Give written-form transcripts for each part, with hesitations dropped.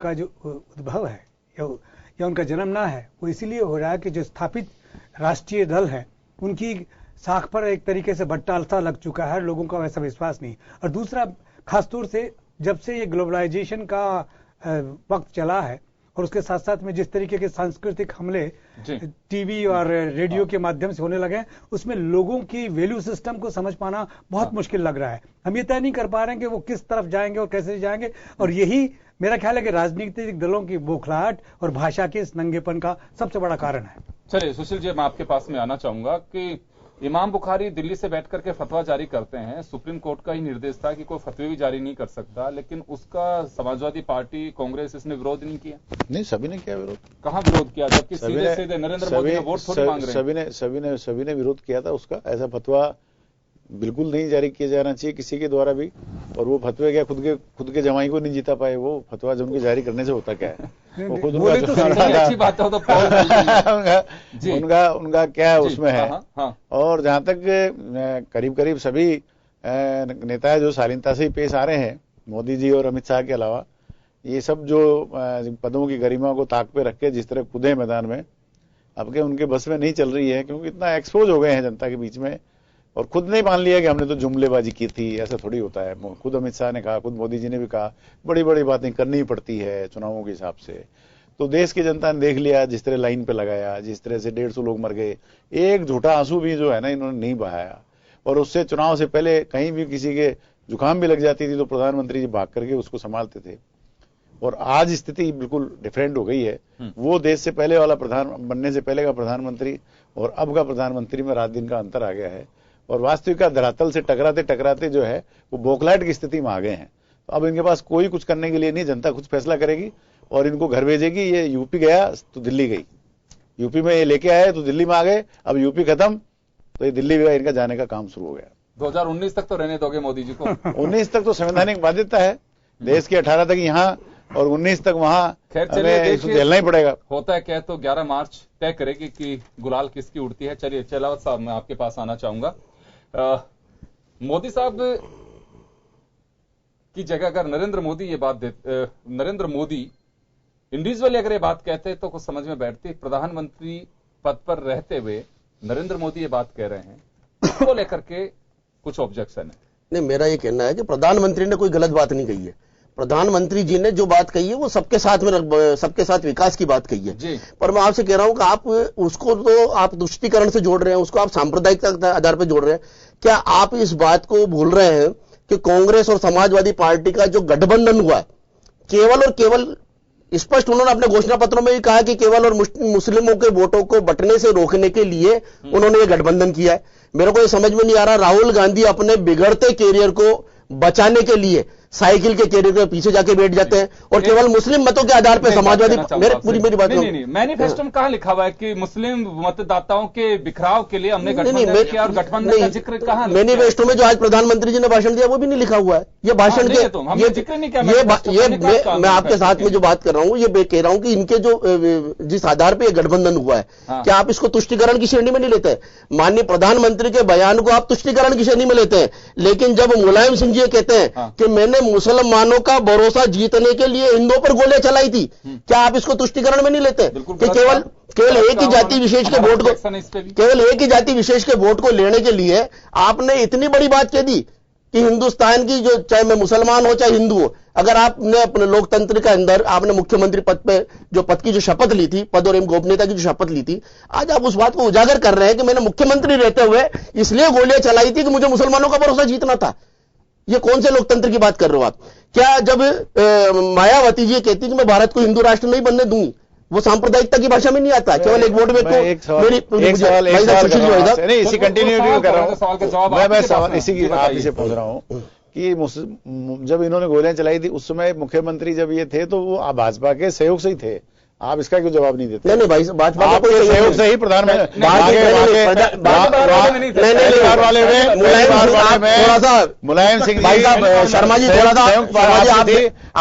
का जो उद्भव है या उनका जन्म ना है, वो इसीलिए हो रहा है कि जो स्थापित राष्ट्रीय दल है उनकी साख पर एक तरीके से भट्टा लग चुका है, लोगों का वैसा विश्वास नहीं। और दूसरा, खासतौर से जब से ये ग्लोबलाइजेशन का वक्त चला है और उसके साथ साथ में जिस तरीके के सांस्कृतिक हमले टीवी और रेडियो के माध्यम से होने लगे, उसमें लोगों की वैल्यू सिस्टम को समझ पाना बहुत मुश्किल लग रहा है। हम ये तय नहीं कर पा रहे हैं कि वो किस तरफ जाएंगे और कैसे जाएंगे, और यही मेरा ख्याल है कि राजनीतिक दलों की बौखलाहट और भाषा के इस नंगेपन का सबसे बड़ा कारण है। चलिए सुशील जी, मैं आपके पास में आना चाहूंगा कि इमाम बुखारी दिल्ली से बैठ करके फतवा जारी करते हैं। सुप्रीम कोर्ट का ही निर्देश था कि कोई फतवे भी जारी नहीं कर सकता, लेकिन उसका समाजवादी पार्टी, कांग्रेस, इसने विरोध नहीं किया। नहीं, सभी ने किया विरोध। कहाँ विरोध किया, जबकि सीधे सीधे नरेंद्र मोदी का वोट थोड़ी मांग रहे हैं। सभी ने विरोध किया था उसका। ऐसा फतवा बिल्कुल नहीं जारी किया जाना चाहिए किसी के द्वारा भी। और वो फतवे क्या खुद के जमाई को नहीं जीता पाए, वो फतवा जो उनके जारी करने से होता क्या है, वो खुद अच्छी बात है तो उनका क्या उसमें है। और जहां तक करीब सभी नेता जो शालीनता से ही पेश आ रहे हैं, मोदी जी और अमित शाह के अलावा, ये सब जो पदों की गरिमा को ताक पे रख के जिस तरह कूदे मैदान में, अब के उनके बस में नहीं चल रही है, क्योंकि इतना एक्सपोज हो गए हैं जनता के बीच में। और खुद नहीं मान लिया कि हमने तो जुमलेबाजी की थी, ऐसा थोड़ी होता है। खुद अमित शाह ने कहा, खुद मोदी जी ने भी कहा, बड़ी बड़ी बातें करनी पड़ती है चुनावों के हिसाब से। तो देश की जनता ने देख लिया, जिस तरह लाइन पे लगाया, जिस तरह से 150 लोग मर गए, एक झूठा आंसू भी जो है ना इन्होंने नहीं बहाया। और उससे चुनाव से पहले कहीं भी किसी के जुकाम भी लग जाती थी तो प्रधानमंत्री जी भाग करके उसको संभालते थे। और आज स्थिति बिल्कुल डिफरेंट हो गई है। वो देश से पहले वाला बनने से पहले का प्रधानमंत्री और अब का प्रधानमंत्री में रात दिन का अंतर आ गया है। और वास्तविकता धरातल से टकराते जो है वो बौखलाहट की स्थिति में आ गए हैं। तो अब इनके पास कोई कुछ करने के लिए नहीं, जनता कुछ फैसला करेगी और इनको घर भेजेगी। ये यूपी गया तो दिल्ली गई, यूपी में ये लेके आए तो दिल्ली में आ गए, अब यूपी खत्म तो ये दिल्ली गया, इनका जाने का काम शुरू हो गया। 2019 तक तो रहने दोगे मोदी जी को? 19 तक तो संवैधानिक बाध्यता है देश की, 18 तक यहाँ और 19 तक वहां, खैर चलिए झेलना ही पड़ेगा। होता है क्या, तो 11 मार्च तय करेगी कि गुलाल किसकी उड़ती है। चलिए चलावत साहब, मैं आपके पास आना चाहूंगा। मोदी साहब की जगह अगर नरेंद्र मोदी इंडिविजुअली अगर ये बात कहते तो कुछ समझ में बैठती। प्रधानमंत्री पद पर रहते हुए नरेंद्र मोदी ये बात कह रहे हैं, उसको लेकर के कुछ ऑब्जेक्शन है? नहीं, मेरा ये कहना है कि प्रधानमंत्री ने कोई गलत बात नहीं कही है। प्रधानमंत्री जी ने जो बात कही है वो सबके साथ विकास की बात कही है। पर मैं आपसे कह रहा हूं कि आप उसको तो आप तुष्टीकरण से जोड़ रहे हैं, उसको आप सांप्रदायिकता के आधार पर जोड़ रहे हैं। क्या आप इस बात को भूल रहे हैं कि कांग्रेस और समाजवादी पार्टी का जो गठबंधन हुआ है, केवल और केवल स्पष्ट उन्होंने अपने घोषणा पत्रों में भी कहा कि केवल और मुस्लिमों के वोटों को बंटने से रोकने के लिए उन्होंने ये गठबंधन किया है। मेरे को ये समझ में नहीं आ रहा, राहुल गांधी अपने बिगड़ते कैरियर को बचाने के लिए साइकिल के कैरियर के पीछे जाके बैठ जाते हैं और केवल मुस्लिम मतों के आधार पर समाजवादी मेरी बात नहीं, मैनिफेस्टो में कहां लिखा हुआ है कि मुस्लिम मतदाताओं के बिखराव के लिए हमने गठबंधन किया? और गठबंधन का जिक्र कहां? मैनिफेस्टो में जो आज प्रधानमंत्री जी ने भाषण दिया वो भी नहीं लिखा हुआ है। ये भाषण के हमने जिक्र नहीं किया। मैं आपके साथ में जो बात कर रहा हूं ये कह रहा हूं कि इनके जो जिस आधार पर गठबंधन हुआ है, क्या आप इसको तुष्टीकरण की श्रेणी में नहीं लेते? माननीय प्रधानमंत्री के बयान को आप तुष्टीकरण की श्रेणी में लेते हैं, लेकिन जब मुलायम सिंह जी कहते हैं कि मैंने मुसलमानों का भरोसा जीतने के लिए हिंदुओं पर गोलियां चलाई थी, क्या आप इसको तुष्टीकरण में नहीं लेते? कि केवल एक ही जाति विशेष के वोट को लेने के लिए आपने इतनी बड़ी बात कह दी कि हिंदुस्तान की जो, चाहे मैं मुसलमान हो चाहे हिंदू हो, अगर आपने अपने लोकतंत्र के अंदर आपने मुख्यमंत्री पद पे जो पद की जो शपथ ली थी, पद और गोपनीयता की जो शपथ ली थी, आज आप उस बात को उजागर कर रहे हैं कि मैंने मुख्यमंत्री रहते हुए इसलिए गोलियां चलाई थी कि मुझे मुसलमानों का भरोसा जीतना था। ये कौन से लोकतंत्र की बात कर रहे हो आप? क्या जब मायावती जी कहती कि मैं भारत को हिंदू राष्ट्र नहीं बनने दूंगी, वो सांप्रदायिकता की भाषा में नहीं आता? केवल एक वोट में इसी कंटिन्यू कर रहा हूं मैं सवाल इसी की आप इसे पूछ रहा हूं कि जब इन्होंने गोलियां चलाई थी उस समय मुख्यमंत्री जब ये थे तो वो भाजपा के सहयोग से ही थे। आप इसका क्यों जवाब नहीं देते? नहीं भाई, भाजपा आपके सहयोग से ही प्रधानमंत्री मुलायम सिंह जी, शर्मा जी थोड़ा सा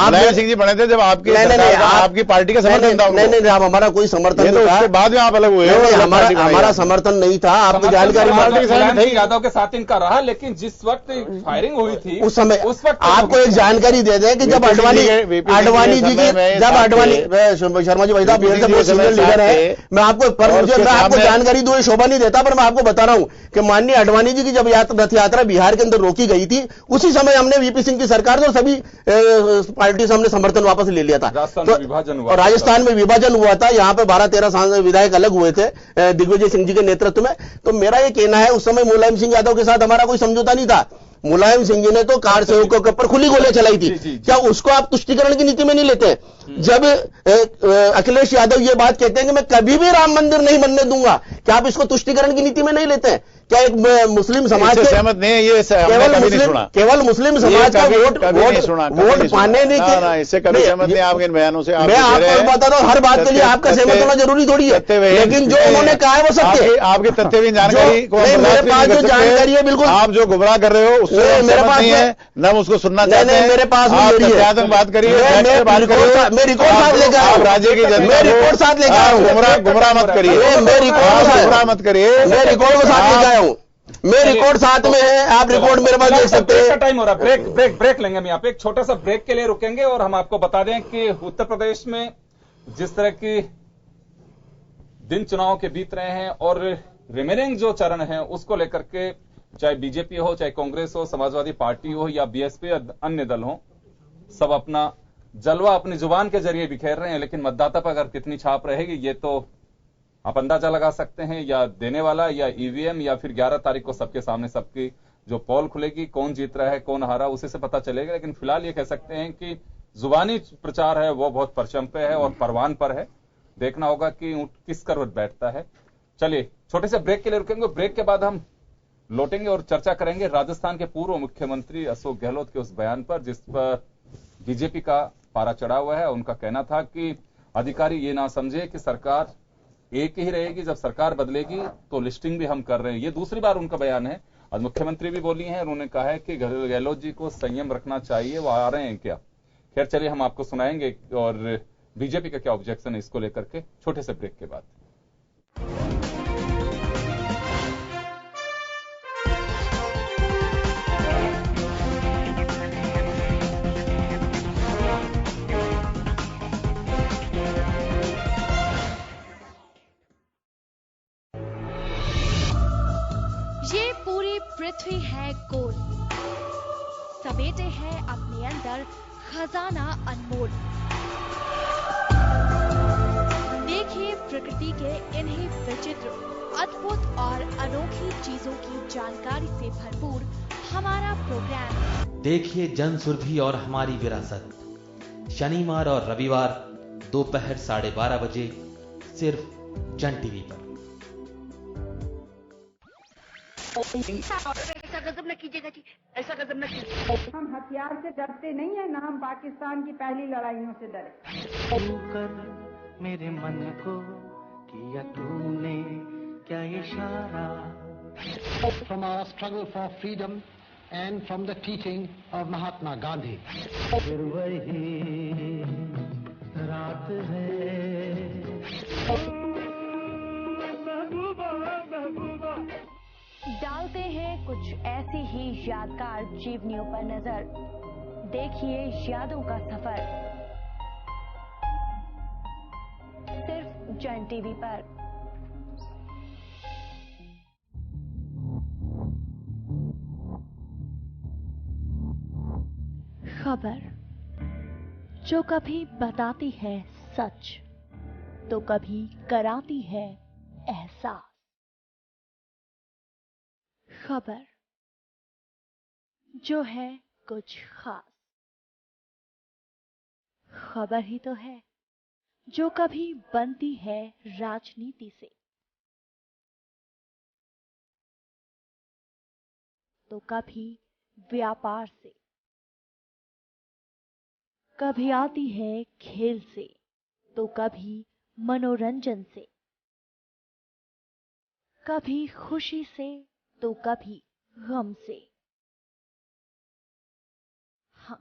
मुलायम सिंह जी बने थे जब आपकी पार्टी का समर्थन था। नहीं, हमारा कोई समर्थन नहीं था। बाद में आप अलग हुए हो। हमारा समर्थन नहीं था। आपको जानकारी यादव के साथ इनका रहा, लेकिन जिस वक्त फायरिंग हुई थी उस वक्त आपको एक जानकारी दे दें कि जब अडवाणी जी की, जब अडवाणी शर्मा जी भाई साहब सीनियर लीडर है, मैं आपको जानकारी दूं, शोभा नहीं देता, पर मैं आपको बता रहा हूं कि माननीय अडवाणी जी की जब रथ यात्रा बिहार के अंदर रोकी गई थी, उसी समय हमने वीपी सिंह की सरकार से और सभी पार्टी से हमने समर्थन वापस ले लिया था। और राजस्थान में विभाजन हुआ था, यहां पे 12-13 विधायक अलग हुए थे दिग्विजय सिंह जी के नेतृत्व में। तो मेरा यह कहना है, उस समय मुलायम सिंह यादव के साथ हमारा कोई समझौता नहीं था। मुलायम सिंह जी ने तो कार सेवकों के ऊपर खुली गोलियां चलाई थी। क्या उसको आप तुष्टीकरण की नीति में नहीं लेते? जब अखिलेश यादव ये बात कहते हैं कि मैं कभी भी राम मंदिर नहीं बनने दूंगा, क्या आप इसको तुष्टीकरण की नीति में नहीं लेते हैं? क्या एक मुस्लिम समाज से सहमत नहीं है? ये केवल मुस्लिम समाज का वोट पाने नहीं के, इससे कभी सहमत नहीं। आपके बयानों से मैं आपको बताता हूँ, हर बात के लिए आपका सहमत होना जरूरी थोड़ी है, लेकिन जो उन्होंने कहा है वो सत्य। आपकी तथ्यहीन जानकारी मेरे पास जो जानकारी है, बिल्कुल आप जो गुमराह कर रहे हो उससे मेरे पास नहीं है, न उसको सुनना चाहते हैं। मेरे पास बात करिए, मैं रिकॉर्ड साथ लेकर आया हूं। राज्य की जनता, मैं रिकॉर्ड साथ लेकर आया हूं। गुमराह मत करिए, गुमराह मत करिए। मैं रिकॉर्ड को साथ लेकर आया हूं। मैं रिकॉर्ड साथ में है, आप रिकॉर्ड मेरे पास देख सकते हैं। टाइम हो रहा है, ब्रेक लेंगे। हम यहाँ पे एक छोटा सा ब्रेक के लिए रुकेंगे और हम आपको बता दें कि उत्तर प्रदेश में जिस तरह की दिन चुनाव के बीत रहे हैं और रिमेनिंग जो चरण है उसको लेकर के, चाहे बीजेपी हो, चाहे कांग्रेस हो, समाजवादी पार्टी हो या बीएसपी या अन्य दल हो, सब अपना जलवा अपनी जुबान के जरिए बिखेर रहे हैं। लेकिन मतदाता पर अगर कितनी छाप रहेगी ये तो आप अंदाजा लगा सकते हैं, या देने वाला या ईवीएम, या फिर 11 तारीख को सबके सामने सबकी जो पोल खुलेगी, कौन जीत रहा है कौन हारा उसी से पता चलेगा। लेकिन फिलहाल ये कह सकते हैं कि जुबानी प्रचार है वो बहुत परचम पे है और परवान पर है। देखना होगा कि ऊंट किस करवट बैठता है। चलिए छोटे से ब्रेक के लिए रुकेंगे, ब्रेक के बाद हम लौटेंगे और चर्चा करेंगे राजस्थान के पूर्व मुख्यमंत्री अशोक गहलोत के उस बयान पर जिस पर बीजेपी का पारा चढ़ा हुआ है। उनका कहना था कि अधिकारी ये ना समझे कि सरकार एक ही रहेगी, जब सरकार बदलेगी तो लिस्टिंग भी हम कर रहे हैं। ये दूसरी बार उनका बयान है। आज मुख्यमंत्री भी बोली हैं, उन्होंने कहा है कि गहलोत जी को संयम रखना चाहिए, वो आ रहे हैं क्या। खैर चलिए हम आपको सुनाएंगे और बीजेपी का क्या ऑब्जेक्शन है इसको लेकर के, छोटे से ब्रेक के बाद। ये पूरी पृथ्वी है गोल, समेटे है अपने अंदर खजाना अनमोल। देखिए प्रकृति के इन्हीं विचित्र, अद्भुत और अनोखी चीजों की जानकारी से भरपूर हमारा प्रोग्राम। देखिए जनसुरभि और हमारी विरासत, शनिवार और रविवार दोपहर 12:30 बजे सिर्फ जन टीवी पर। ऐसा गजब न कीजिएगा जी, ऐसा गजब न कीजिए। हम हथियार से डरते नहीं है, ना हम पाकिस्तान की पहली लड़ाइयों से डरे। तू कर मेरे मन को किया तूने क्या इशारा। From our struggle for freedom and from the teaching of Mahatma Gandhi. फिर वही रात है। डालते हैं कुछ ऐसी ही यादगार जीवनियों पर नजर। देखिए यादों का सफर सिर्फ जन टीवी पर। खबर जो कभी बताती है सच तो कभी कराती है एहसास। खबर जो है कुछ खास। खबर ही तो है जो कभी बनती है राजनीति से तो कभी व्यापार से, कभी आती है खेल से तो कभी मनोरंजन से, कभी खुशी से तो कभी गम से। हाँ,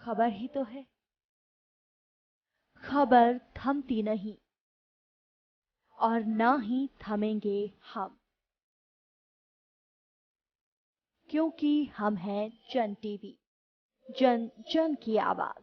खबर ही तो है। खबर थमती नहीं और ना ही थमेंगे हम, क्योंकि हम हैं जन टीवी, जन जन की आवाज।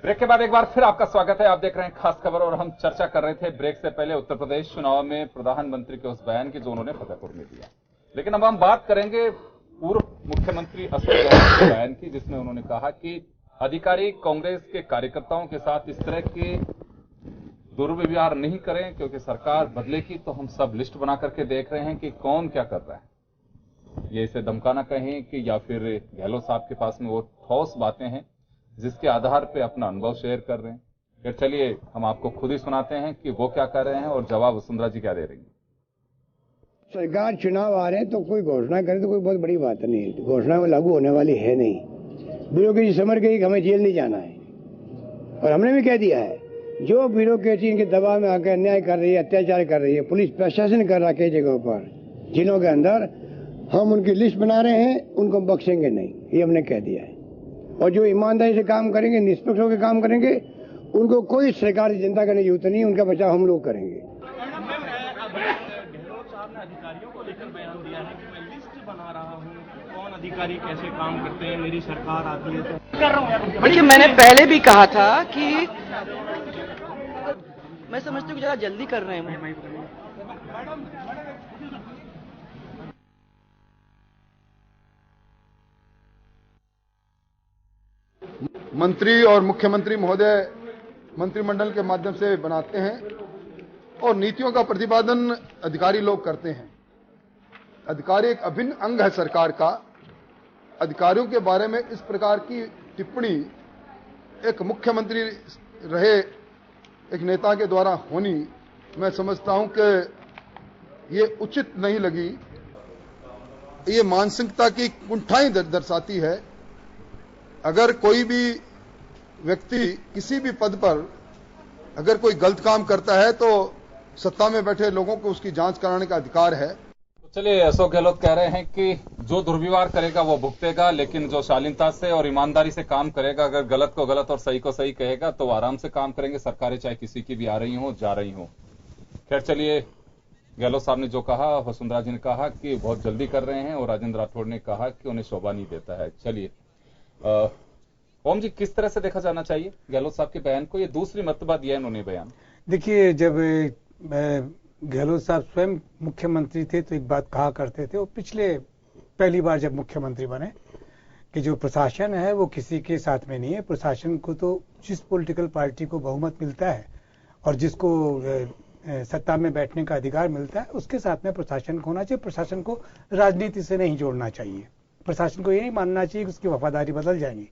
ब्रेक के बाद एक बार फिर आपका स्वागत है। आप देख रहे हैं खास खबर और हम चर्चा कर रहे थे ब्रेक से पहले उत्तर प्रदेश चुनाव में प्रधानमंत्री के उस बयान की जो उन्होंने फतेहपुर में दिया। लेकिन अब हम बात करेंगे पूर्व मुख्यमंत्री अशोक गहलोत के बयान की, जिसमें उन्होंने कहा कि अधिकारी कांग्रेस के कार्यकर्ताओं के साथ इस तरह के दुर्व्यवहार नहीं करें, क्योंकि सरकार बदलेगी तो हम सब लिस्ट बना करके देख रहे हैं कि कौन क्या कर रहा है। ये इसे धमकाना कहें कि या फिर गहलोत साहब के पास में वो ठोस बातें हैं जिसके आधार पे अपना अनुभव शेयर कर रहे हैं। फिर चलिए हम आपको खुद ही सुनाते हैं कि वो क्या कर रहे हैं और जवाब वसुंधरा जी क्या दे रही है। सरकार चुनाव आ रहे हैं तो कोई घोषणा करे तो कोई बहुत बड़ी बात नहीं है, घोषणा में लागू होने वाली है नहीं। ब्यूरोक्रेसी समझ गई कि हमें जेल नहीं जाना है, और हमने भी कह दिया है जो ब्यूरोक्रेसी इनके दबाव में आकर अन्याय कर रही है, अत्याचार कर रही है, पुलिस प्रशासन कर रहा है कई जगहों पर, जिलों के अंदर हम उनकी लिस्ट बना रहे हैं, उनको बख्शेंगे नहीं, ये हमने कह दिया है। और जो ईमानदारी से काम करेंगे, निष्पक्ष होकर काम करेंगे, उनको कोई सरकार की चिंता करने की जरूरत नहीं, उनका बचाव हम लोग करेंगे। गहलोत साहब ने अधिकारियों को लेकर बयान दिया है कि मैं लिस्ट बना रहा हूँ, कौन अधिकारी कैसे काम करते हैं, मेरी सरकार आती है तो कर रहा हूँ। देखिए, मैंने पहले भी कहा था कि मैं समझती हूँ कि जरा जल्दी कर रहे हैं। मंत्री और मुख्यमंत्री महोदय मंत्रिमंडल के माध्यम से बनाते हैं और नीतियों का प्रतिपादन अधिकारी लोग करते हैं। अधिकारी एक अभिन्न अंग है सरकार का। अधिकारियों के बारे में इस प्रकार की टिप्पणी एक मुख्यमंत्री रहे एक नेता के द्वारा होनी, मैं समझता हूं कि ये उचित नहीं लगी। ये मानसिकता की कुंठाई दर्शाती है। अगर कोई भी व्यक्ति किसी भी पद पर अगर कोई गलत काम करता है तो सत्ता में बैठे लोगों को उसकी जांच कराने का अधिकार है। चलिए, अशोक गहलोत कह रहे हैं कि जो दुर्व्यवहार करेगा वो भुगतेगा, लेकिन जो शालीनता से और ईमानदारी से काम करेगा, अगर गलत को गलत और सही को सही कहेगा तो आराम से काम करेंगे। सरकारें चाहे किसी की भी आ रही हो जा रही हो। खैर चलिए, गहलोत साहब ने जो कहा, वसुंधरा जी ने कहा कि बहुत जल्दी कर रहे हैं और राजेंद्र राठौड़ ने कहा कि उन्हें शोभा नहीं देता है। चलिए ओम जी, किस तरह से देखा जाना चाहिए गहलोत साहब के बयान को? ये दूसरी मर्तबा दिया इन्होंने बयान। देखिए, जब गहलोत साहब स्वयं मुख्यमंत्री थे तो एक बात कहा करते थे, वो पहली बार जब मुख्यमंत्री बने, कि जो प्रशासन है वो किसी के साथ में नहीं है। प्रशासन को तो जिस पॉलिटिकल पार्टी को बहुमत मिलता है और जिसको सत्ता में बैठने का अधिकार मिलता है उसके साथ में प्रशासन को होना चाहिए। प्रशासन को राजनीति से नहीं जोड़ना चाहिए। प्रशासन को ये नहीं मानना चाहिए कि उसकी वफादारी बदल जाएगी।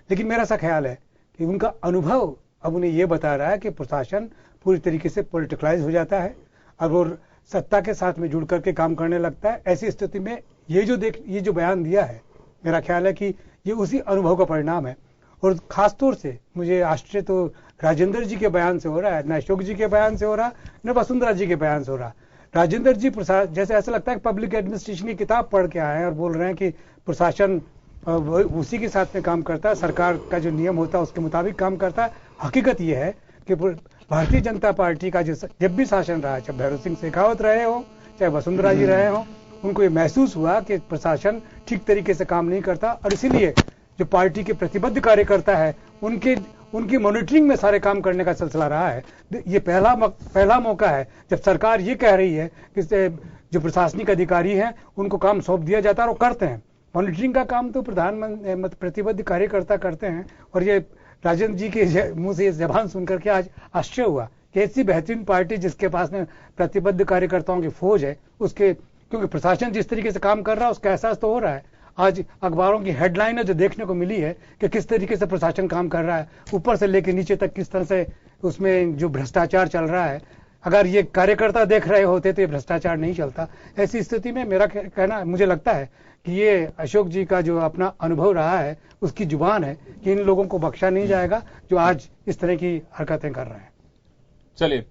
लेकिन मेरा सा ख्याल है कि उनका अनुभव अब उन्हें ये बता रहा है कि प्रशासन पूरी तरीके से पॉलिटिकलाइज हो जाता है और वो सत्ता के साथ में जुड़ करके काम करने लगता है। ऐसी स्थिति में ये जो बयान दिया है, मेरा ख्याल है कि ये उसी अनुभव का परिणाम है। और खासतौर से मुझे आश्चर्य तो राजेंद्र जी के बयान से हो रहा है, न अशोक जी के बयान से हो रहा, न वसुंधरा जी के बयान से हो रहा। राजेंद्र जी जैसे ऐसा लगता है कि पब्लिक एडमिनिस्ट्रेशन की किताब पढ़ के आए हैं और बोल रहे हैं कि प्रशासन उसी के साथ में काम करता है, सरकार का जो नियम होता है उसके मुताबिक काम करता है। हकीकत यह है कि भारतीय जनता पार्टी का जब भी शासन रहा, चाहे भैरव सिंह शेखावत रहे हो, चाहे वसुंधरा जी रहे हो, उनको ये महसूस हुआ कि प्रशासन ठीक तरीके से काम नहीं करता और इसीलिए जो पार्टी के प्रतिबद्ध कार्यकर्ता है उनकी मॉनिटरिंग में सारे काम करने का सिलसिला रहा है। ये पहला मौका है जब सरकार ये कह रही है कि जो प्रशासनिक अधिकारी हैं उनको काम सौंप दिया जाता है और वो करते हैं। मॉनिटरिंग का काम तो प्रधानमंत्री प्रतिबद्ध कार्यकर्ता करते हैं। और ये राजेंद्र जी के मुंह से ये जबान सुनकर के आज आश्चर्य हुआ कि ऐसी बेहतरीन पार्टी जिसके पास में प्रतिबद्ध कार्यकर्ताओं की फौज है, उसके क्योंकि प्रशासन जिस तरीके से काम कर रहा है उसका एहसास तो हो रहा है। आज अखबारों की हेडलाइन जो देखने को मिली है कि किस तरीके से प्रशासन काम कर रहा है, ऊपर से लेकर नीचे तक किस तरह से उसमें जो भ्रष्टाचार चल रहा है। अगर ये कार्यकर्ता देख रहे होते तो ये भ्रष्टाचार नहीं चलता। ऐसी स्थिति में मेरा कहना, मुझे लगता है कि ये अशोक जी का जो अपना अनुभव रहा है उसकी जुबान है कि इन लोगों को बख्शा नहीं जाएगा जो आज इस तरह की हरकतें कर रहे हैं। चलिए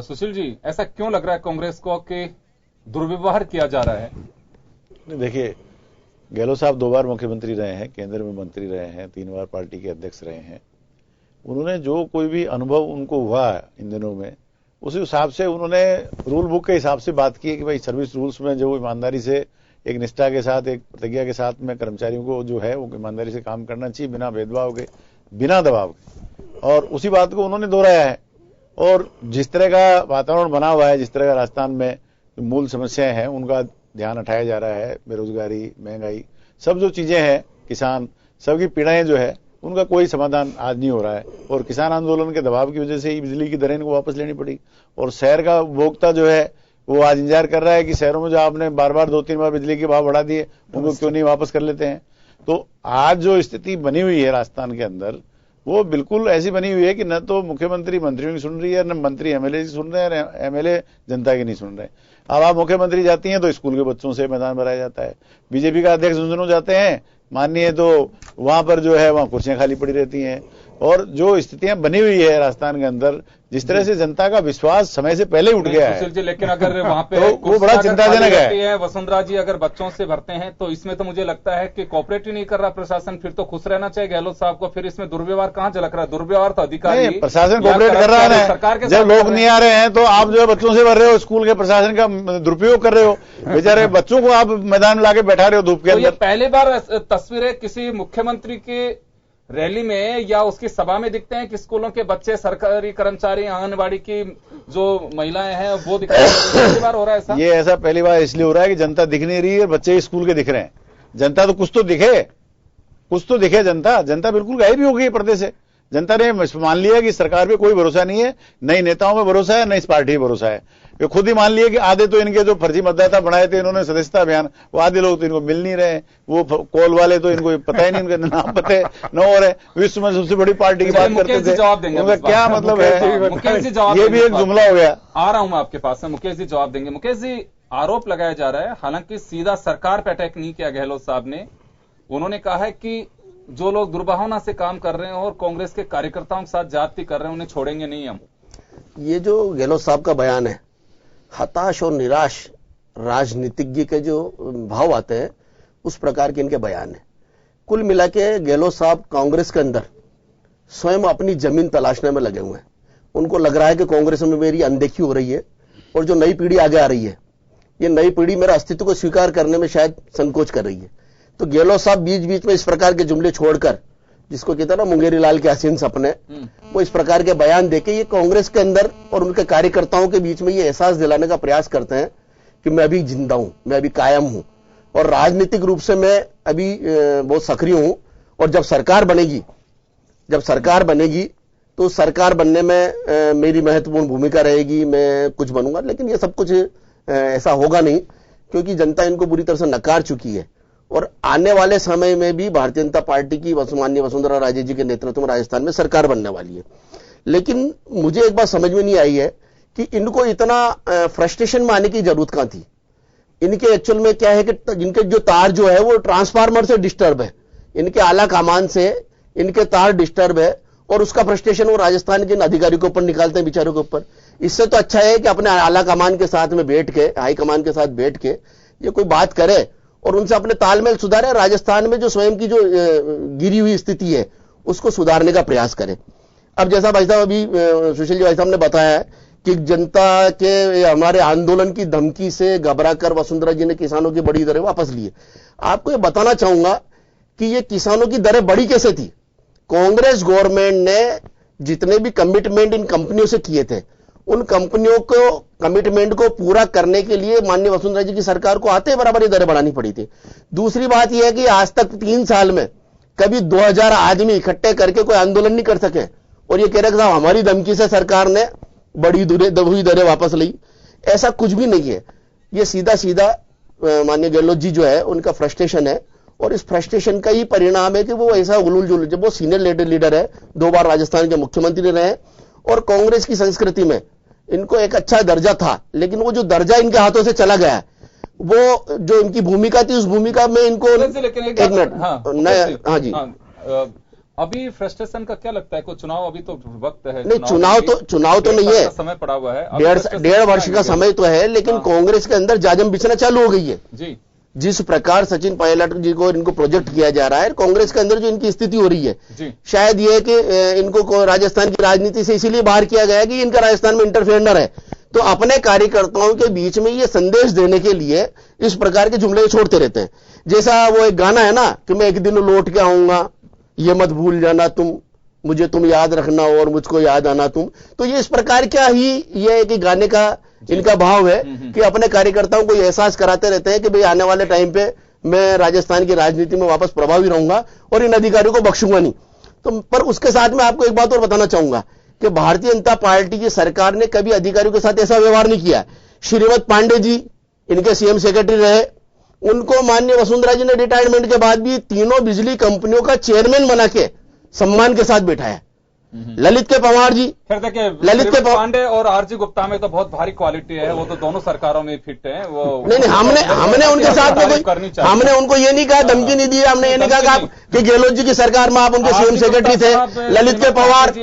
सुशील जी, ऐसा क्यों लग रहा है कांग्रेस को कि दुर्व्यवहार किया जा रहा है? देखिए, गहलोत साहब 2 बार मुख्यमंत्री रहे हैं, केंद्र में मंत्री रहे हैं, 3 बार पार्टी के अध्यक्ष रहे हैं। उन्होंने जो कोई भी अनुभव उनको हुआ इन दिनों में, उसी हिसाब से उन्होंने रूल बुक के हिसाब से बात की है कि भाई सर्विस रूल्स में जो ईमानदारी से, एक निष्ठा के साथ, एक प्रतिज्ञा के साथ में कर्मचारियों को जो है वो ईमानदारी से काम करना चाहिए, बिना भेदभाव के, बिना दबाव के। और उसी बात को उन्होंने दोहराया है। और जिस तरह का वातावरण बना हुआ है, जिस तरह का राजस्थान में मूल समस्याएं हैं उनका ध्यान हटाया जा रहा है, बेरोजगारी, महंगाई, सब जो चीजें हैं, किसान, सबकी पीड़ाएं जो है उनका कोई समाधान आज नहीं हो रहा है। और किसान आंदोलन के दबाव की वजह से ही बिजली की दरें इनको वापस लेनी पड़ी। और शहर का उपभोक्ता जो है वो आज इंतजार कर रहा है कि शहरों में जो आपने बार बार 2-3 बार बिजली के भाव बढ़ा दिए, उनको क्यों नहीं वापस कर लेते हैं। तो आज जो स्थिति बनी हुई है राजस्थान के अंदर, वो बिल्कुल ऐसी बनी हुई है कि न तो मुख्यमंत्री मंत्रियों की सुन रही है, न मंत्री एमएलए की सुन रहे हैं, एमएलए जनता की नहीं सुन रहे। अब आप मुख्यमंत्री जाती हैं तो स्कूल के बच्चों से मैदान भराया जाता है, बीजेपी का अध्यक्ष झुंझुनू जाते हैं माननीय तो वहां पर जो है वहां कुर्सियां खाली पड़ी रहती हैं। और जो स्थितियां बनी हुई है राजस्थान के अंदर, जिस तरह से जनता का विश्वास समय से पहले उठ गया है, लेकिन अगर वहां पे तो वो बड़ा चिंताजनक है। वसुंधरा जी अगर बच्चों से भरते हैं तो इसमें तो मुझे लगता है कि कोऑपरेट ही नहीं कर रहा प्रशासन, फिर तो खुश रहना चाहिए गहलोत साहब को। फिर इसमें दुर्व्यवहार कहाँ झलक रहा है? दुर्व्यवहार तो अधिकारी, प्रशासन कोऑपरेट कर रहा है। सरकार के जब लोग नहीं आ रहे हैं तो आप जो है बच्चों से भर रहे हो, स्कूल के प्रशासन का दुरुपयोग कर रहे हो, बेचारे बच्चों को आप मैदान में लाके बैठा रहे हो धूप के अंदर। पहली बार तस्वीरें किसी मुख्यमंत्री की रैली में या उसकी सभा में दिखते हैं कि स्कूलों के बच्चे, सरकारी कर्मचारी, आंगनबाड़ी की जो महिलाएं हैं वो दिखते हैं। पहली बार हो रहा है ऐसा? ये ऐसा पहली बार इसलिए हो रहा है कि जनता दिख नहीं रही है, बच्चे स्कूल के दिख रहे हैं। जनता तो कुछ तो दिखे जनता बिल्कुल गायब ही हो गई पर्दे से। जनता ने मान लिया कि सरकार पे कोई भरोसा नहीं है, नई नेताओं में भरोसा है, नई पार्टी में भरोसा है। ये खुद ही मान लिए कि आधे तो इनके जो फर्जी मतदाता बनाए थे इन्होंने सदस्यता अभियान, वो आधे लोग तो इनको मिल नहीं रहे, वो कॉल वाले तो इनको पता ही नहीं, इनका नाम पता है न हो रहे। विश्व में सबसे बड़ी पार्टी की बात करते थे, उनका क्या मतलब है? मुकेश जी जवाब, ये भी एक जुमला हो गया। आ रहा हूं मैं आपके पास में, मुकेश जी जवाब देंगे। मुकेश जी, आरोप लगाया जा रहा है, हालांकि सीधा सरकार पर अटैक नहीं किया गहलोत साहब ने, उन्होंने कहा है कि जो लोग दुर्भावना से काम कर रहे हैं और कांग्रेस के कार्यकर्ताओं के साथ जाति कर रहे हैं उन्हें छोड़ेंगे नहीं हम। ये जो गहलोत साहब का बयान है, हताश और निराश राजनीतिज्ञ के जो भाव आते हैं उस प्रकार के इनके बयान है। कुल मिला के गहलोत साहब कांग्रेस के अंदर स्वयं अपनी जमीन तलाशने में लगे हुए हैं। उनको लग रहा है कि कांग्रेस में मेरी अनदेखी हो रही है और जो नई पीढ़ी आगे आ रही है, ये नई पीढ़ी मेरा अस्तित्व को स्वीकार करने में शायद संकोच कर रही है। तो गहलोत साहब बीच बीच में इस प्रकार के जुमले छोड़कर, जिसको कहते हैं ना मुंगेरी लाल के हसीन सपने, वो इस प्रकार के बयान देके ये कांग्रेस के अंदर और उनके कार्यकर्ताओं के बीच में ये एहसास दिलाने का प्रयास करते हैं कि मैं अभी जिंदा हूं, मैं अभी कायम हूं और राजनीतिक रूप से मैं अभी बहुत सक्रिय हूं। और जब सरकार बनेगी तो सरकार बनने में मेरी महत्वपूर्ण भूमिका रहेगी, मैं कुछ बनूंगा। लेकिन ये सब कुछ ऐसा होगा नहीं, क्योंकि जनता इनको बुरी तरह से नकार चुकी है। और आने वाले समय में भी भारतीय जनता पार्टी की माननीय वसुंधरा राजे जी के नेतृत्व में राजस्थान में सरकार बनने वाली है। लेकिन मुझे एक बात समझ में नहीं आई है कि इनको इतना फ्रस्ट्रेशन में आने की जरूरत कहां थी। इनके एक्चुअल में क्या है कि इनके जो तार जो है वो ट्रांसफार्मर से डिस्टर्ब है, इनके आला कमान से इनके तार डिस्टर्ब है और उसका फ्रस्ट्रेशन वो राजस्थान के अधिकारियों के ऊपर निकालते हैं, बेचारों के ऊपर। इससे तो अच्छा है कि अपने आला कमान के साथ में बैठ के, हाई कमान के साथ बैठ के ये कोई बात करे और उनसे अपने तालमेल सुधारे। राजस्थान में जो स्वयं की जो गिरी हुई स्थिति है उसको सुधारने का प्रयास करें। अब जैसा भाई साहब अभी सुशील जी भाई साहब ने बताया है कि जनता के हमारे आंदोलन की धमकी से घबराकर वसुंधरा जी ने किसानों की बड़ी दरें वापस ली है। आपको ये बताना चाहूंगा कि ये किसानों की दरें बड़ी कैसे थी। कांग्रेस गवर्नमेंट ने जितने भी कमिटमेंट इन कंपनियों से किए थे, उन कंपनियों को कमिटमेंट को पूरा करने के लिए माननीय वसुंधरा जी की सरकार को आते बराबर ये दरें बढ़ानी पड़ी थी। दूसरी बात यह है कि आज तक 3 साल में कभी 2000 आदमी इकट्ठे करके कोई आंदोलन नहीं कर सके और ये कह रहे साहब हमारी धमकी से सरकार ने बड़ी हुई दरें वापस ली। ऐसा कुछ भी नहीं है। ये सीधा सीधा माननीय गहलोत जी जो है उनका फ्रस्ट्रेशन है, और इस फ्रस्ट्रेशन का ही परिणाम है कि वो ऐसा उलूल जुलूल, जब वो सीनियर लीडर है, 2 बार राजस्थान के मुख्यमंत्री रहे, और कांग्रेस की संस्कृति में इनको एक अच्छा दर्जा था, लेकिन वो जो दर्जा इनके हाथों से चला गया है, वो जो इनकी भूमिका थी उस भूमिका में इनको एक मिनट हाँ जी, अभी फ्रस्ट्रेशन का क्या लगता है? कोई चुनाव अभी तो वक्त है? नहीं, चुनाव तो नहीं है, समय पड़ा हुआ है, 1.5 वर्ष का समय तो है, लेकिन कांग्रेस के अंदर जाजम बिछना चालू हो गई है जी। जिस प्रकार सचिन पायलट जी को इनको प्रोजेक्ट किया जा रहा है, कांग्रेस के अंदर जो इनकी स्थिति हो रही है जी। शायद ये कि इनको राजस्थान की राजनीति से इसीलिए बाहर किया गया है कि इनका राजस्थान में इंटरफेयर न रहे, तो अपने कार्यकर्ताओं के बीच में ये संदेश देने के लिए इस प्रकार के जुमले छोड़ते रहते हैं। जैसा वो एक गाना है ना कि मैं एक दिन लौट के आऊंगा, ये मत भूल जाना तुम, मुझे तुम याद रखना और मुझको याद आना तुम, तो ये इस प्रकार क्या ही ये एक गाने का इनका भाव है कि अपने कार्यकर्ताओं को एहसास कराते रहते हैं कि भाई आने वाले टाइम पे मैं राजस्थान की राजनीति में वापस प्रभावी रहूंगा और इन अधिकारियों को बख्शूंगा नहीं। तो पर उसके साथ में आपको एक बात और बताना चाहूंगा कि भारतीय जनता पार्टी की सरकार ने कभी अधिकारियों के साथ ऐसा व्यवहार नहीं किया। श्रीमती पांडे जी इनके सीएम सेक्रेटरी रहे, उनको माननीय वसुंधरा जी ने रिटायरमेंट के बाद भी तीनों बिजली कंपनियों का चेयरमैन बना के सम्मान के साथ बैठाया। ललित के पवार जी, ललित के पांडे और आरजी गुप्ता में तो बहुत भारी क्वालिटी है, वो तो दोनों सरकारों में फिट है। वो नहीं, हमने उनके साथ में हमने उनको ये नहीं कहा, धमकी नहीं दी, हमने ये नहीं कहा कि गहलोत जी की सरकार में आप उनके सीएम सेक्रेटरी थे। ललित के पवार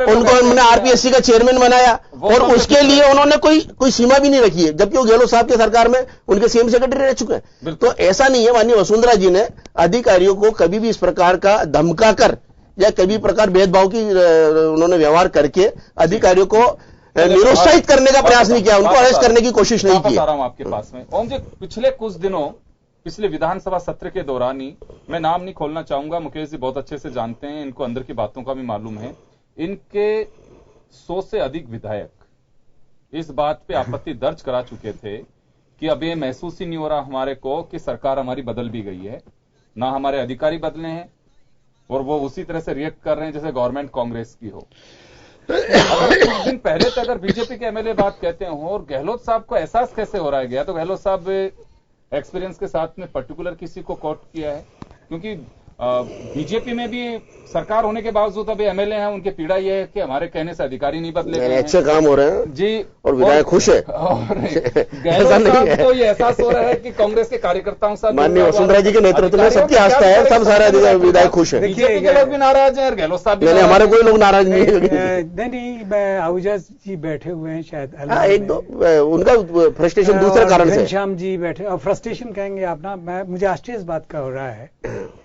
उनको हमने आरपीएससी का चेयरमैन बनाया और उसके लिए उन्होंने कोई सीमा भी नहीं रखी है, जबकि वो गहलोत साहब की सरकार में उनके सीएम सेक्रेटरी रह चुके हैं। तो ऐसा नहीं है, माननीय वसुंधरा जी ने अधिकारियों को कभी भी इस प्रकार का धमका कर या कभी प्रकार भेदभाव की उन्होंने व्यवहार करके अधिकारियों को निरुत्साहित करने का प्रयास नहीं किया, उनको अरेस्ट करने की कोशिश नहीं की। आ रहा हूं आपके पास में ओम जी, पिछले कुछ दिनों, पिछले विधानसभा सत्र के दौरान ही, मैं नाम नहीं खोलना चाहूंगा, मुकेश जी बहुत अच्छे से जानते हैं, इनको अंदर की बातों का भी मालूम है, इनके 100 से अधिक विधायक इस बात पे आपत्ति दर्ज करा चुके थे कि अब ये महसूस ही नहीं हो रहा हमारे को कि सरकार हमारी बदल भी गई है, ना हमारे अधिकारी बदले हैं, और वो उसी तरह से रिएक्ट कर रहे हैं जैसे गवर्नमेंट कांग्रेस की हो। अगर कुछ दिन पहले तक अगर बीजेपी के एमएलए बात कहते हो, और गहलोत साहब को एहसास कैसे हो रहा है गया, तो गहलोत साहब एक्सपीरियंस के साथ में पर्टिकुलर किसी को कोट किया है? क्योंकि बीजेपी में भी सरकार होने के बावजूद अभी एमएलए हैं, उनकी पीड़ा यह है कि हमारे कहने से अधिकारी नहीं बदले गए हैं, अच्छे काम हो रहे हैं जी, और विधायक खुश है। गहलोत साहब को ये एहसास हो रहा है कि कांग्रेस के कार्यकर्ताओं से माननीय वसुंधरा जी के नेतृत्व में सबकी आस्था है, सब सारे विधायक खुश है। बीजेपी के लोग भी नाराज हैं और गहलोत साहब भी, हमारे कोई लोग नाराज नहीं है। नहीं, आहूजा जी बैठे हुए हैं शायद, एक दो उनका फ्रस्ट्रेशन दूसरे कारण से, घनश्याम जी बैठे, और फ्रस्ट्रेशन कहेंगे आप ना, मुझे आश्चर्य इस बात का हो रहा है,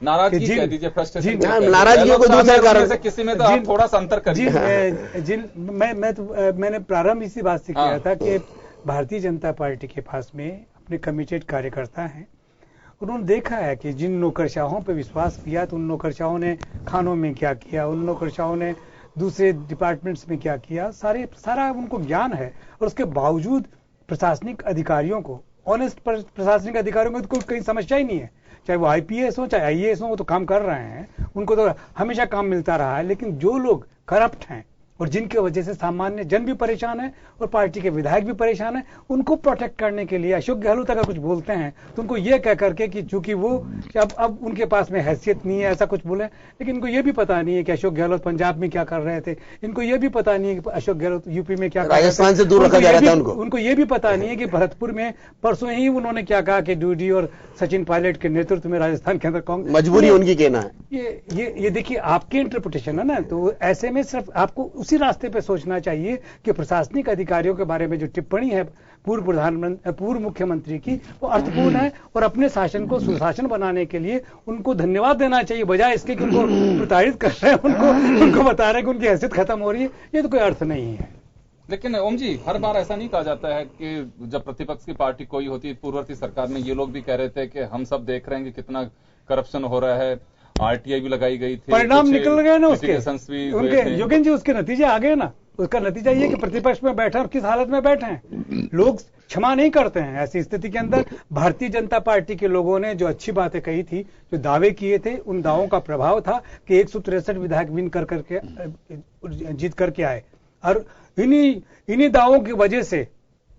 नाराजगी कह दीजिए, फ्रस्ट्रेशन नाराजगी को दूसरे कारण से, किसी में तो आप थोड़ा सा अंतर करिए। मैंने प्रारंभ इसी बात से किया था कि भारतीय जनता पार्टी के पास में अपने कमिटेड कार्यकर्ता हैं, उन्होंने देखा है कि जिन नौकरशाहों पर विश्वास किया तो उन नौकरशाहों ने खानों में क्या किया, उन नौकरशाहों ने दूसरे डिपार्टमेंट्स में क्या किया, सारा उनको ज्ञान है, और उसके बावजूद प्रशासनिक अधिकारियों को, ऑनेस्ट प्रशासनिक अधिकारियों को कोई समस्या ही नहीं है, चाहे वो आईपीएस हो चाहे आईएएस हो, वो तो काम कर रहे हैं, उनको तो हमेशा काम मिलता रहा है। लेकिन जो लोग करप्ट हैं और जिनकी वजह से सामान्य जन भी परेशान है और पार्टी के विधायक भी परेशान है, उनको प्रोटेक्ट करने के लिए अशोक गहलोत अगर कुछ बोलते हैं तो उनको ये कह करके कि चूंकि वो अब उनके पास में हैसियत नहीं है ऐसा कुछ बोले, लेकिन इनको ये भी पता नहीं है कि अशोक गहलोत पंजाब में क्या कर रहे थे, इनको ये भी पता नहीं है कि अशोक गहलोत यूपी में क्या कर रहे थे, राजस्थान से दूर रखा जा रहा था उनको ये भी पता नहीं है कि भरतपुर में परसों ही उन्होंने क्या कहा कि डीडी और सचिन पायलट के नेतृत्व में राजस्थान के अंदर कांग्रेस, मजबूरी उनकी कहना है। ये देखिए आपके इंटरप्रिटेशन है ना, तो ऐसे में सिर्फ आपको उसी रास्ते पे सोचना चाहिए कि प्रशासनिक अधिकारियों के बारे में जो टिप्पणी है पूर्व मुख्यमंत्री की, वो अर्थपूर्ण है और अपने शासन को सुशासन बनाने के लिए उनको धन्यवाद देना चाहिए, बजाय इसके कि उनको प्रताड़ित कर रहे हैं, उनको बता रहे हैं कि उनकी हैसियत खत्म हो रही है, ये तो कोई अर्थ नहीं है। लेकिन ओम जी, हर बार ऐसा नहीं कहा जाता है कि जब प्रतिपक्ष की पार्टी कोई होती, पूर्ववर्ती सरकार में ये लोग भी कह रहे थे कि हम सब देख रहे हैं कि कितना करप्शन हो रहा है, आरटीआई भी लगाई गई थी, परिणाम निकल गए ना उसके, उनके योगेंद्र जी उसके नतीजे आ गए ना। उसका नतीजा ये कि प्रतिपक्ष में बैठे और किस हालत में बैठे हैं, लोग क्षमा नहीं करते हैं। ऐसी स्थिति के अंदर भारतीय जनता पार्टी के लोगों ने जो अच्छी बातें कही थी, जो दावे किए थे, उन दावों का प्रभाव था कि 163 विधायक विन करके जीत करके आए, और इन्हीं दावों की वजह से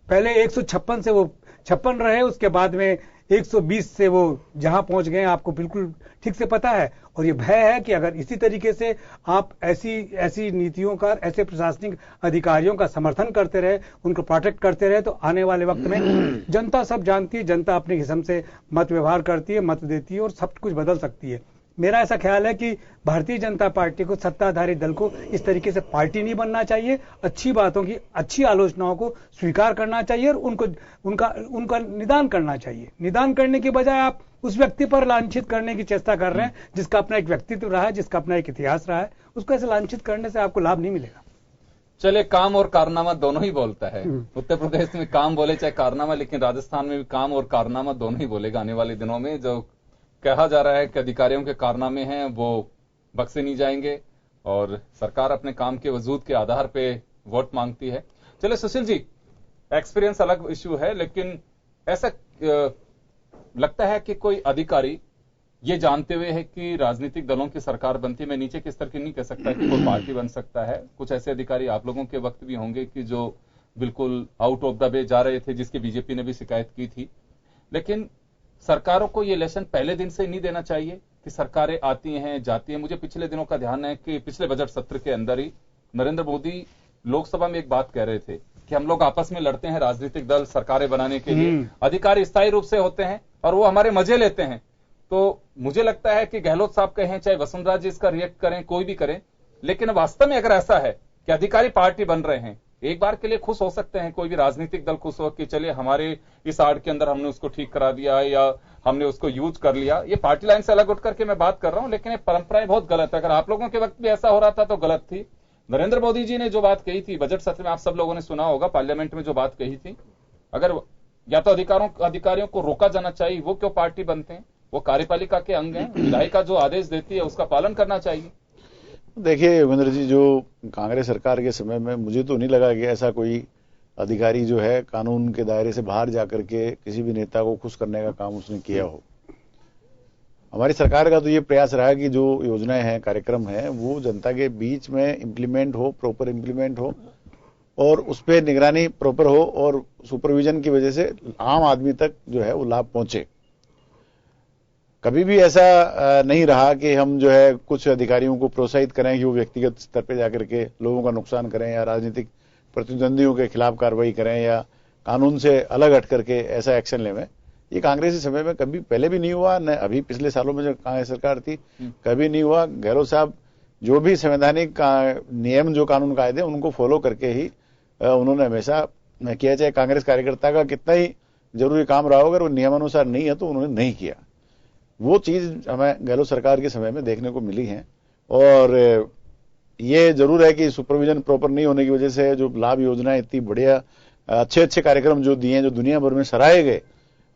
पहले 156 से वो 56 रहे, उसके बाद में 120 से वो जहां पहुंच गए आपको बिल्कुल ठीक से पता है। और ये भय है कि अगर इसी तरीके से आप ऐसी नीतियों का, ऐसे प्रशासनिक अधिकारियों का समर्थन करते रहे, उनको प्रोटेक्ट करते रहे, तो आने वाले वक्त में जनता सब जानती है, जनता अपने किस्म से मत व्यवहार करती है, मत देती है और सब कुछ बदल सकती है। मेरा ऐसा ख्याल है कि भारतीय जनता पार्टी को, सत्ताधारी दल को इस तरीके से पार्टी नहीं बनना चाहिए। अच्छी बातों की, अच्छी आलोचनाओं को स्वीकार करना चाहिए और उनका निदान करना चाहिए। निदान करने के बजाय आप उस व्यक्ति पर लांछित करने की चेष्टा कर रहे हैं जिसका अपना एक व्यक्तित्व रहा है, जिसका अपना एक इतिहास रहा है। उसको ऐसे लांछित करने से आपको लाभ नहीं मिलेगा। चले, काम और कारनामा दोनों ही बोलता है। उत्तर प्रदेश में काम बोले चाहे कारनामा, लेकिन राजस्थान में भी काम और कारनामा दोनों ही बोलेगा आने वाले दिनों में। जो कहा जा रहा है कि अधिकारियों के कारनामे हैं वो बख्शे नहीं जाएंगे और सरकार अपने काम के वजूद के आधार पे वोट मांगती है। चले सुशील जी, एक्सपीरियंस अलग इश्यू है, लेकिन ऐसा लगता है कि कोई अधिकारी ये जानते हुए है कि राजनीतिक दलों की सरकार बनती है, मैं नीचे के स्तर की नहीं कह सकता कि कोई पार्टी बन सकता है, कुछ ऐसे अधिकारी आप लोगों के वक्त भी होंगे कि जो बिल्कुल आउट ऑफ द वे जा रहे थे, जिसकी बीजेपी ने भी शिकायत की थी। लेकिन सरकारों को ये लेसन पहले दिन से नहीं देना चाहिए कि सरकारें आती हैं जाती हैं। मुझे पिछले दिनों का ध्यान है कि पिछले बजट सत्र के अंदर ही नरेंद्र मोदी लोकसभा में एक बात कह रहे थे कि हम लोग आपस में लड़ते हैं, राजनीतिक दल सरकारें बनाने के लिए, अधिकारी स्थायी रूप से होते हैं और वो हमारे मजे लेते हैं। तो मुझे लगता है कि गहलोत साहब कहें चाहे वसुंधरा जी इसका रिएक्ट करें, कोई भी करें, लेकिन वास्तव में अगर ऐसा है कि अधिकारी पार्टी बन रहे हैं, एक बार के लिए खुश हो सकते हैं, कोई भी राजनीतिक दल खुश हो कि चलिए हमारे इस आड़ के अंदर हमने उसको ठीक करा दिया या हमने उसको यूज कर लिया। ये पार्टी लाइन से अलग उठ करके मैं बात कर रहा हूं, लेकिन ये परंपराएं बहुत गलत है। अगर आप लोगों के वक्त भी ऐसा हो रहा था तो गलत थी। नरेंद्र मोदी जी ने जो बात कही थी बजट सत्र में, आप सब लोगों ने सुना होगा, पार्लियामेंट में जो बात कही थी, अगर या तो अधिकारियों को रोका जाना चाहिए, वो क्यों पार्टी बनते हैं, वो कार्यपालिका के अंग हैं, विधायिका जो आदेश देती है उसका पालन करना चाहिए। देखिए योगेंद्र जी, जो कांग्रेस सरकार के समय में मुझे तो नहीं लगा कि ऐसा कोई अधिकारी जो है कानून के दायरे से बाहर जाकर के किसी भी नेता को खुश करने का काम उसने किया हो। हमारी सरकार का तो ये प्रयास रहा कि जो योजनाएं हैं, कार्यक्रम हैं, वो जनता के बीच में इम्प्लीमेंट हो, प्रॉपर इम्प्लीमेंट हो और उस पर निगरानी प्रॉपर हो और सुपरविजन की वजह से आम आदमी तक जो है वो लाभ पहुंचे। कभी भी ऐसा नहीं रहा कि हम जो है कुछ अधिकारियों को प्रोत्साहित करें कि वो व्यक्तिगत स्तर पे जाकर के लोगों का नुकसान करें या राजनीतिक प्रतिद्वंदियों के खिलाफ कार्रवाई करें या कानून से अलग हट करके ऐसा एक्शन लें। ये कांग्रेसी समय में कभी पहले भी नहीं हुआ, न अभी पिछले सालों में जो कांग्रेस सरकार थी कभी नहीं हुआ। गहलोत साहब जो भी संवैधानिक नियम, जो कानून कायदे, उनको फॉलो करके ही उन्होंने हमेशा किया। चाहे कांग्रेस कार्यकर्ता का कितना ही जरूरी काम रहा हो, अगर वो नियमानुसार नहीं है तो उन्होंने नहीं किया। वो चीज हमें गहलोत सरकार के समय में देखने को मिली है। और ये जरूर है कि सुपरविजन प्रॉपर नहीं होने की वजह से जो लाभ योजनाएं इतनी बढ़िया अच्छे कार्यक्रम जो दिए, जो दुनिया भर में सराहे गए,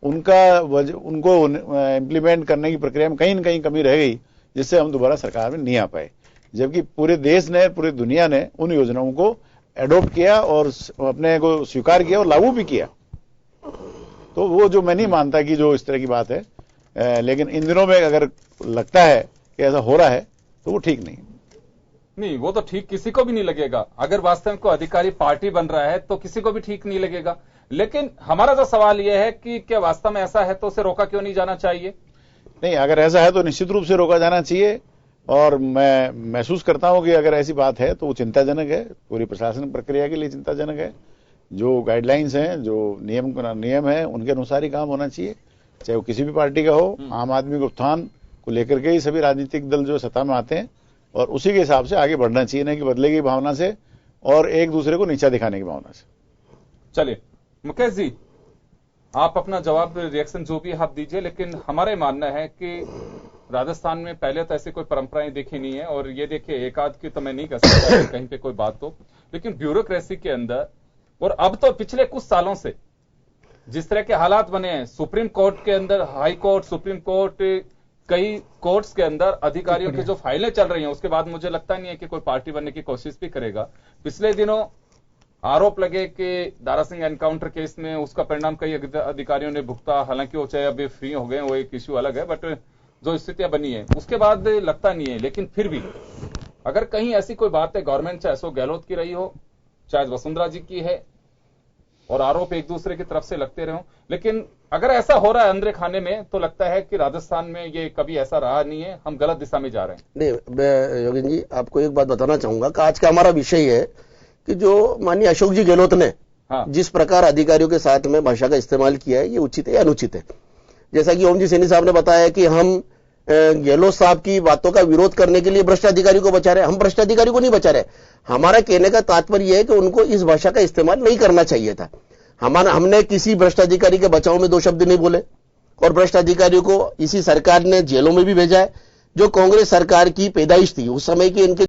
उनको इम्प्लीमेंट करने की प्रक्रिया में कहीं न कहीं कमी रह गई, जिससे हम दोबारा सरकार में नहीं आ पाए। जबकि पूरे देश ने, पूरी दुनिया ने उन योजनाओं को एडॉप्ट किया और अपने को स्वीकार किया और लागू भी किया। तो वो जो मैं नहीं मानता कि जो इस तरह की बात है, लेकिन इन दिनों में अगर लगता है कि ऐसा हो रहा है तो वो ठीक नहीं। वो तो ठीक किसी को भी नहीं लगेगा। अगर वास्तव में कोई अधिकारी पार्टी बन रहा है तो किसी को भी ठीक नहीं लगेगा। लेकिन हमारा जो सवाल यह है कि क्या वास्तव में ऐसा है तो उसे रोका क्यों नहीं जाना चाहिए? नहीं, अगर ऐसा है तो निश्चित रूप से रोका जाना चाहिए। और मैं महसूस करता हूं कि अगर ऐसी बात है तो वो चिंताजनक है, पूरी प्रशासन प्रक्रिया के लिए चिंताजनक है। जो गाइडलाइंस हैं, जो नियम है, उनके अनुसार ही काम होना चाहिए, चाहे वो किसी भी पार्टी का हो। आम आदमी के उत्थान को लेकर के ही सभी राजनीतिक दल जो सत्ता में आते हैं और उसी के हिसाब से आगे बढ़ना चाहिए, नहीं कि बदले की भावना से और एक दूसरे को नीचा दिखाने की भावना से। चलिए मुकेश जी, आप अपना जवाब, रिएक्शन जो भी आप दीजिए, लेकिन हमारा मानना है कि राजस्थान में पहले तो ऐसी कोई परंपराएं देखी नहीं है। और ये देखिए, एक आध की तो मैं नहीं कह सकता कहीं पे कोई बात हो, लेकिन ब्यूरोक्रेसी के अंदर, और अब तो पिछले कुछ सालों से जिस तरह के हालात बने हैं, सुप्रीम कोर्ट के अंदर, हाई कोर्ट, सुप्रीम कोर्ट, कई कोर्ट्स के अंदर अधिकारियों की जो फाइलें चल रही हैं, उसके बाद मुझे लगता नहीं है कि कोई पार्टी बनने की कोशिश भी करेगा। पिछले दिनों आरोप लगे कि दारा सिंह एनकाउंटर केस में उसका परिणाम कई अधिकारियों ने भुगता, हालांकि वो चाहे अभी फ्री हो गए, वो एक इश्यू अलग है, बट जो स्थितियां बनी है उसके बाद लगता नहीं है। लेकिन फिर भी अगर कहीं ऐसी कोई बात है, गवर्नमेंट चाहे अशोक गहलोत की रही हो, चाहे वसुंधरा जी की है, और आरोप एक दूसरे की तरफ से लगते रहे, लेकिन अगर ऐसा हो रहा है अंदर खाने में तो लगता है कि राजस्थान में ये कभी ऐसा रहा नहीं है, हम गलत दिशा में जा रहे हैं। नहीं, मैं योगेंद्र जी आपको एक बात बताना चाहूंगा कि आज का हमारा विषय है कि जो माननीय अशोक जी गहलोत ने जिस प्रकार अधिकारियों के साथ में भाषा का इस्तेमाल किया है, ये उचित है या अनुचित है। जैसा कि ओम जी सैनी साहब ने बताया कि हम गहलोत साहब की बातों का विरोध करने के लिए भ्रष्ट अधिकारी को बचा रहे हैं, हम भ्रष्ट अधिकारी को नहीं बचा रहे। हमारा कहने का तात्पर्य यह है कि उनको इस भाषा का इस्तेमाल नहीं करना चाहिए था। हमने किसी भ्रष्ट अधिकारी के बचाव में 2 शब्द नहीं बोले और भ्रष्ट अधिकारियों को इसी सरकार ने जेलों में भी भेजा है। जो कांग्रेस सरकार की पैदाइश थी उस समय की इनके